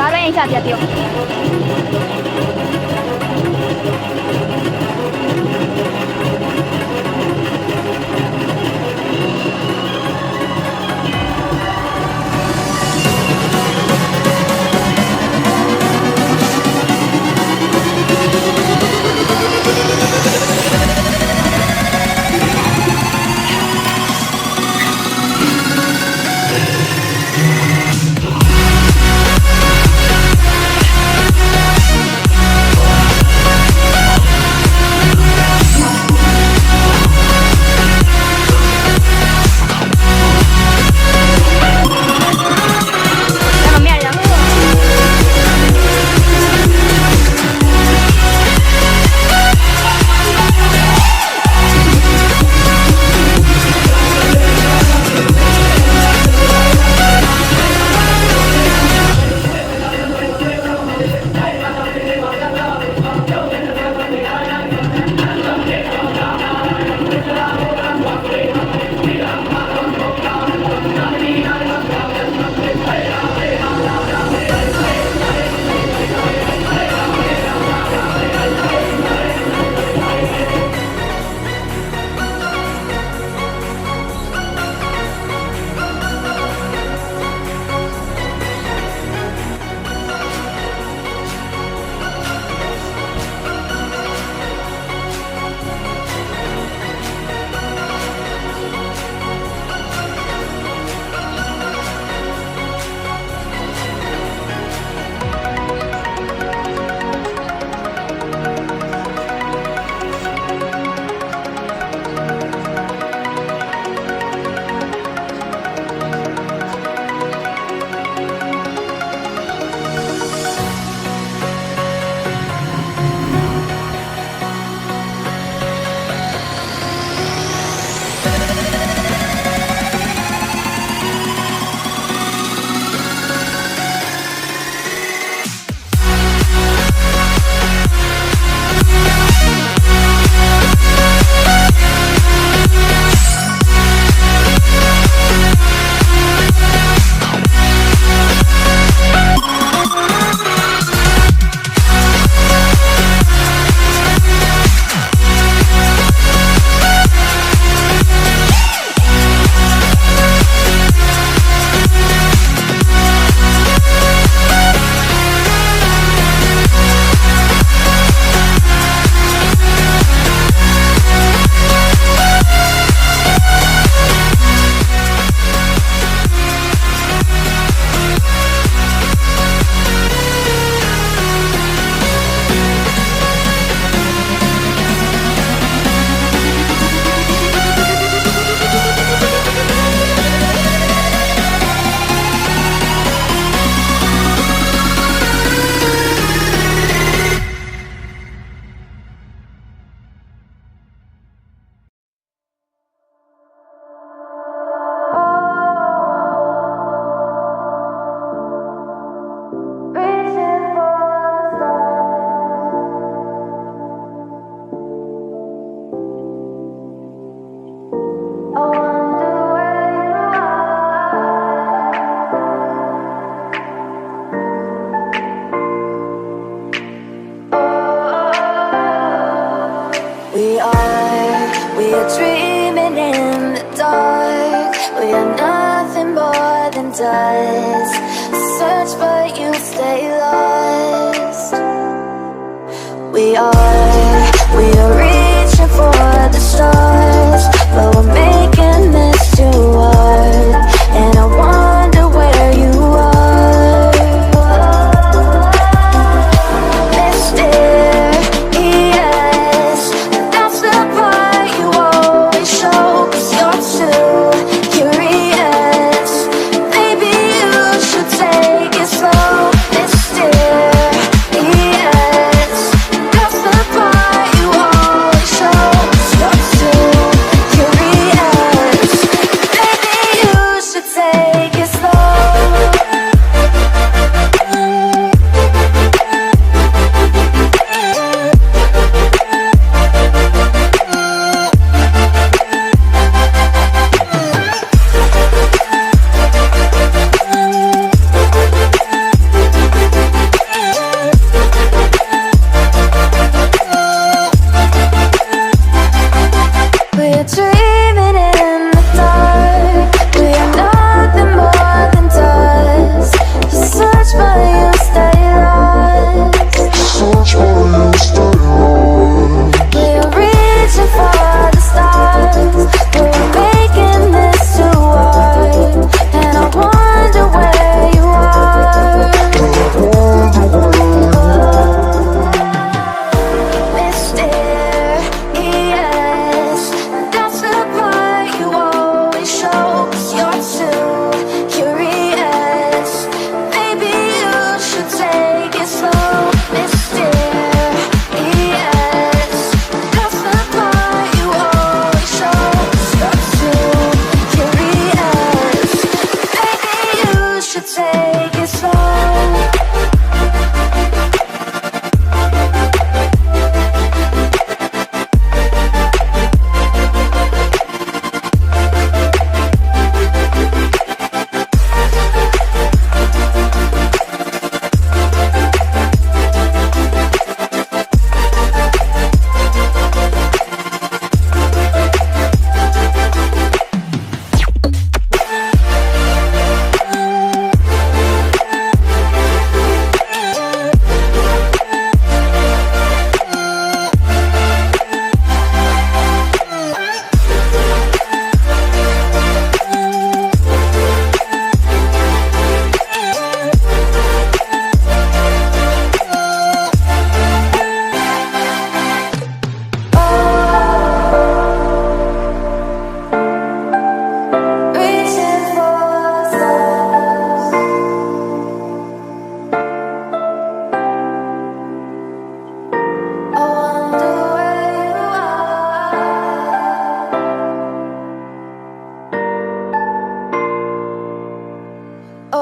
Malah yang saat ya, Tio. dust. Search but you stay lost. We are reaching for the stars, but we're making this too hard. And I wonder where you are. Mysterious, that's the part you always show, 'cause you're too curious. Maybe you should take it slow. Mysterious, take it slow. Reaching for stars. I wonder where you are. Oh.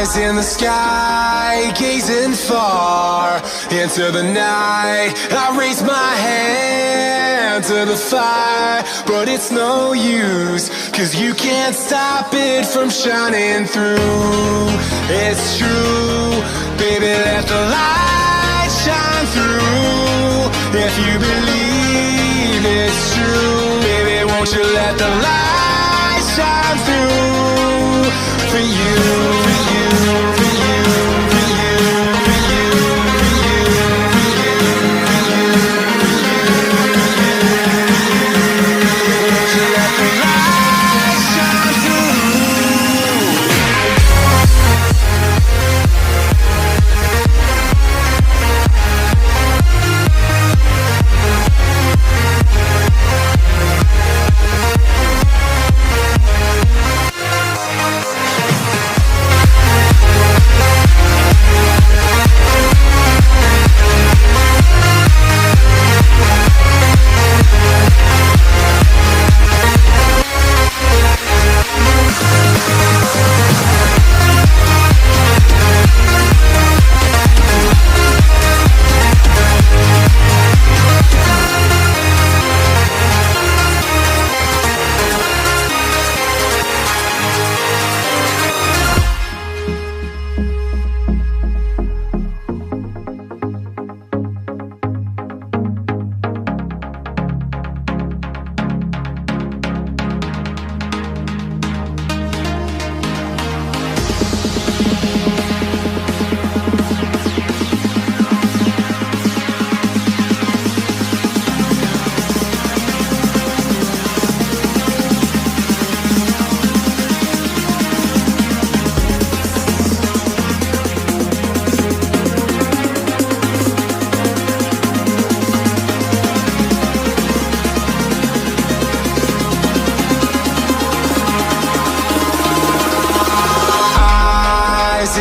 Eyes in the sky, gazing far into the night. I raise my hand to the fire, but it's no use, 'cause you can't stop it from shining through. It's true, baby, let the light shine through. If you believe it's true, baby, won't you let the light shine through for you, for you, for you, for you, for you, for you, for you, for you, won't you let the light shine through?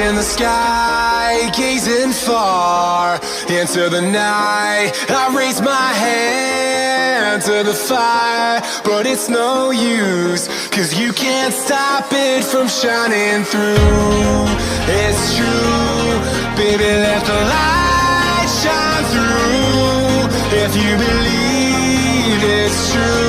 In the sky, gazing far into the night. I raise my hand to the fire, but it's no use, 'cause you can't stop it from shining through. It's true, baby, let the light shine through. If you believe it's true,